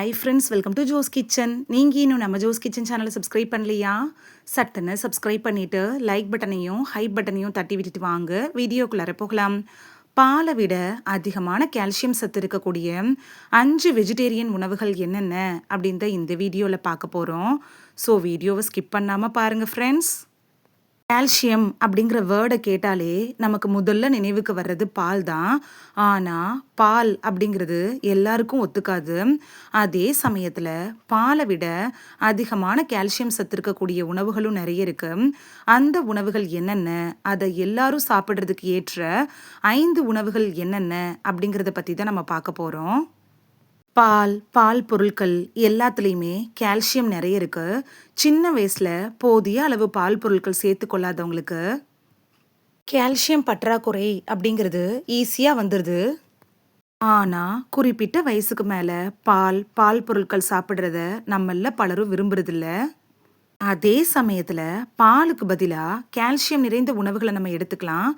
Hi friends, welcome to Jo's kitchen. நீங்கள் இன்னும் நம்ம ஜோஸ் கிச்சன் சேனலை சப்ஸ்கிரைப் பண்ணலையா? சட்டுன்னு சப்ஸ்கிரைப் பண்ணிவிட்டு லைக் பட்டனையும் ஹைப் பட்டனையும் தட்டி விட்டுட்டு வாங்க வீடியோக்குள்ளார போகலாம். பாலை விட அதிகமான கால்சியம் சத்து இருக்கக்கூடிய 5 வெஜிடேரியன் உணவுகள் என்னென்ன அப்படின்ற இந்த வீடியோவில் பார்க்க போகிறோம். ஸோ வீடியோவை ஸ்கிப் பண்ணாமல் பாருங்கள் ஃப்ரெண்ட்ஸ். கால்சியம் அப்படிங்கிற வேர்டை கேட்டாலே நமக்கு முதல்ல நினைவுக்கு வர்றது பால் தான். ஆனால் பால் அப்படிங்கிறது எல்லாருக்கும் ஒத்துக்காது. அதே சமயத்தில் பாலை விட அதிகமான கால்சியம் சத்து இருக்கக்கூடிய உணவுகளும் நிறைய இருக்கு. அந்த உணவுகள் என்னென்ன, அதை எல்லாரும் சாப்பிட்றதுக்கு ஏற்ற 5 உணவுகள் என்னென்ன அப்படிங்கிறத பற்றி தான் நம்ம பார்க்க போகிறோம். பால் பொருட்கள் எல்லாத்துலேயுமே கால்சியம் நிறைய இருக்கு. சின்ன வயசில் போதிய அளவு பால் பொருட்கள் சேர்த்து கொள்ளாதவங்களுக்கு கால்சியம் பற்றாக்குறை அப்படிங்கிறது ஈஸியாக வந்துடுது. ஆனால் குறிப்பிட்ட வயசுக்கு மேலே பால் பொருட்கள் சாப்பிட்றத நம்மள பலரும் விரும்புறதில்ல. அதே சமயத்தில் பாலுக்கு பதிலாக கால்சியம் நிறைந்த உணவுகளை நம்ம எடுத்துக்கலாம்.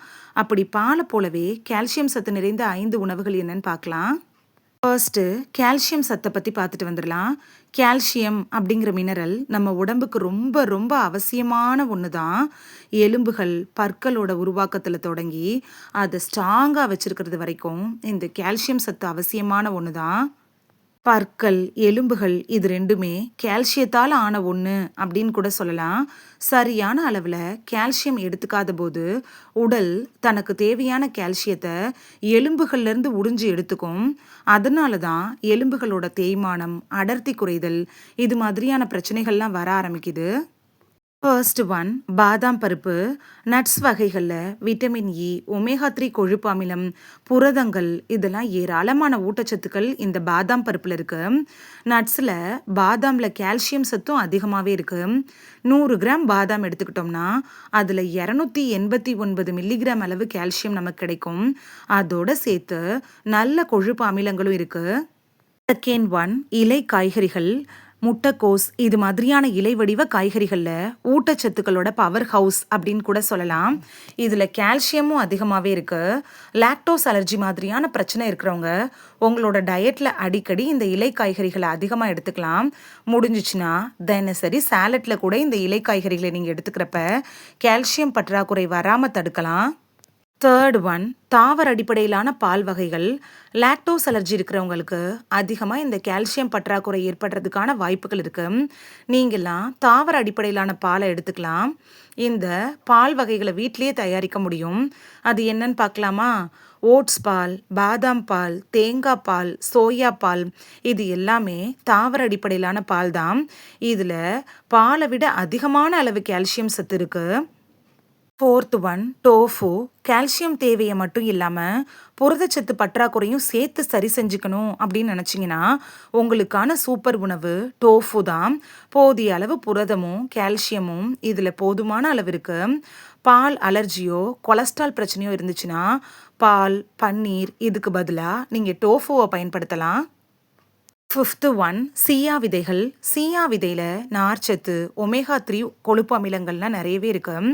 அப்படி பாலை போலவே கால்சியம் சத்து நிறைந்த 5 உணவுகள் என்னன்னு பார்க்கலாம். ஃபர்ஸ்ட்டு கால்சியம் சத்தை பற்றி பார்த்துட்டு வந்துடலாம். கால்சியம் அப்படிங்கிற மினரல் நம்ம உடம்புக்கு ரொம்ப ரொம்ப அவசியமான ஒன்று தான். எலும்புகள் பற்களோட உருவாக்கத்தில் தொடங்கி அதை ஸ்ட்ராங்காக வச்சுருக்கிறது வரைக்கும் இந்த கால்சியம் சத்து அவசியமான ஒன்று தான். பற்கள், எலும்புகள் இது ரெண்டுமே கால்சியத்தால் ஆன ஒன்று அப்படின்னு கூட சொல்லலாம். சரியான அளவில் கால்சியம் எடுத்துக்காத போது உடல் தனக்கு தேவையான கால்சியத்தை எலும்புகள்லேருந்து உறிஞ்சி எடுத்துக்கும். அதனால தான் எலும்புகளோட தேய்மானம், அடர்த்தி குறைதல் இது மாதிரியான பிரச்சனைகள்லாம் வர ஆரம்பிக்குது. ஃபர்ஸ்ட் ஒன் பாதாம் பருப்பு. நட்ஸ் வகைகளில் விட்டமின் இ, ஒமேகா 3 கொழுப்பு அமிலம், புரதங்கள் இதெல்லாம் ஏராளமான ஊட்டச்சத்துக்கள் இந்த பாதாம் பருப்பில் இருக்கு. நட்ஸில் பாதாமில் கால்சியம் சத்தும் அதிகமாகவே இருக்கு. 100 கிராம் பாதாம் எடுத்துக்கிட்டோம்னா அதில் 289 மில்லிகிராம் அளவு கால்சியம் நமக்கு கிடைக்கும். அதோட சேர்த்து நல்ல கொழுப்பு அமிலங்களும் இருக்கு. செகண்ட் ஒன் இலை காய்கறிகள். முட்டைக்கோஸ் இது மாதிரியான இலை வடிவ காய்கறிகளில் ஊட்டச்சத்துக்களோட பவர் ஹவுஸ் அப்படின்னு கூட சொல்லலாம். இதில் கால்சியமும் அதிகமாகவே இருக்குது. லாக்டோஸ் அலர்ஜி மாதிரியான பிரச்சனை இருக்கிறவங்க உங்களோட டயட்டில் அடிக்கடி இந்த இலை காய்கறிகளை அதிகமாக எடுத்துக்கலாம். முடிஞ்சிச்சுன்னா தினசரி சாலட்டில் கூட இந்த இலை காய்கறிகளை நீங்கள் எடுத்துக்கிறப்ப கால்சியம் பற்றாக்குறை வராமல் தடுக்கலாம். தேர்ட் ஒன் தாவர அடிப்படையிலான பால் வகைகள். லாக்டோஸ் அலர்ஜி இருக்கிறவங்களுக்கு அதிகமாக இந்த கால்சியம் பற்றாக்குறை ஏற்படுறதுக்கான வாய்ப்புகள் இருக்குது. நீங்கள்லாம் தாவர அடிப்படையிலான பாலை எடுத்துக்கலாம். இந்த பால் வகைகளை வீட்டிலேயே தயாரிக்க முடியும். அது என்னன்னு பார்க்கலாமா? ஓட்ஸ் பால், பாதாம் பால், தேங்காய் பால், சோயா பால் இது எல்லாமே தாவர அடிப்படையிலான பால் தான். இதில் பாலை விட அதிகமான அளவு கால்சியம் சத்து இருக்குது. Fourth one tofu. கால்சியம் தேவையை மட்டும் இல்லாமல் புரதச்சத்து பற்றாக்குறையும் சேர்த்து சரி செஞ்சுக்கணும் அப்படின்னு நினச்சிங்கன்னா உங்களுக்கான சூப்பர் உணவு டோஃபு தான். போதிய அளவு புரதமும் கால்சியமும் இதில் போதுமான அளவு இருக்குது. பால் அலர்ஜியோ கொலஸ்ட்ரால் பிரச்சனையோ இருந்துச்சுன்னா பால், பன்னீர் இதுக்கு பதிலாக நீங்கள் டோஃபுவை பயன்படுத்தலாம். ஃபிஃப்த்து ஒன் சியா விதைகள். சியா விதையில் நார்ச்சத்து, ஒமேகா 3 கொழுப்பு அமிலங்கள்லாம் நிறையவே இருக்குது.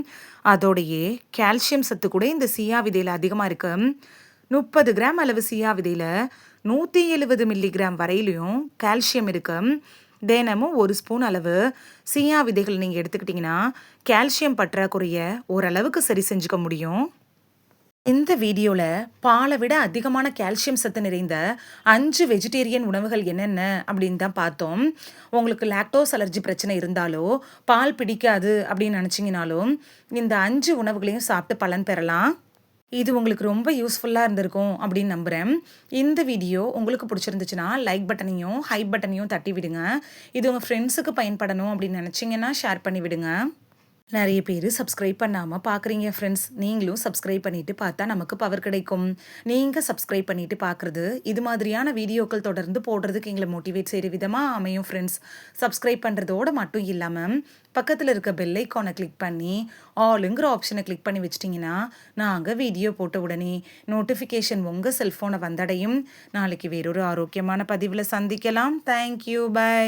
அதோடையே கால்சியம் சத்து கூட இந்த சியா விதையில் அதிகமாக இருக்குது. 30 கிராம் அளவு சியா விதையில் 170 மில்லிகிராம் வரையிலையும் கால்சியம் இருக்குது. தினமும் 1 ஸ்பூன் அளவு சியா விதைகள் நீங்கள் எடுத்துக்கிட்டிங்கன்னா கால்சியம் பற்றாக்குறையை ஓரளவுக்கு சரி செஞ்சுக்க முடியும். இந்த வீடியோவில் பாலை விட அதிகமான கால்சியம் சத்து நிறைந்த 5 வெஜிடேரியன் உணவுகள் என்னென்ன அப்படின்னு தான் பார்த்தோம். உங்களுக்கு லாக்டோஸ் அலர்ஜி பிரச்சனை இருந்தாலோ பால் பிடிக்காது அப்படின்னு நினச்சிங்கனாலும் இந்த 5 உணவுகளையும் சாப்பிட்டு பலன் பெறலாம். இது உங்களுக்கு ரொம்ப யூஸ்ஃபுல்லாக இருந்திருக்கும் அப்படின்னு நம்புகிறேன். இந்த வீடியோ உங்களுக்கு பிடிச்சிருந்துச்சுன்னா லைக் பட்டனையும் ஹைப் பட்டனையும் தட்டி விடுங்க. இது உங்கள் ஃப்ரெண்ட்ஸுக்கு பயன்படணும் அப்படின்னு நினச்சிங்கன்னா ஷேர் பண்ணி விடுங்க. நிறைய பேர் சப்ஸ்கிரைப் பண்ணாமல் பார்க்குறீங்க ஃப்ரெண்ட்ஸ். நீங்களும் சப்ஸ்கிரைப் பண்ணிவிட்டு பார்த்தா நமக்கு பவர் கிடைக்கும். நீங்கள் சப்ஸ்கிரைப் பண்ணிவிட்டு பார்க்குறது இது மாதிரியான வீடியோக்கள் தொடர்ந்து போடுறதுக்கு எங்களை மோட்டிவேட் செய்கிற விதமாக அமையும் ஃப்ரெண்ட்ஸ். சப்ஸ்கிரைப் பண்ணுறதோடு மட்டும் இல்லாமல் பக்கத்தில் இருக்க பெல் ஐக்கானை கிளிக் பண்ணி ஆளுங்கிற ஆப்ஷனை கிளிக் பண்ணி வச்சிட்டிங்கன்னா நாங்கள் வீடியோ போட்ட உடனே நோட்டிஃபிகேஷன் உங்கள் செல்ஃபோனை வந்தடையும். நாளைக்கு வேறொரு ஆரோக்கியமான பதிவில் சந்திக்கலாம். Thank you, by.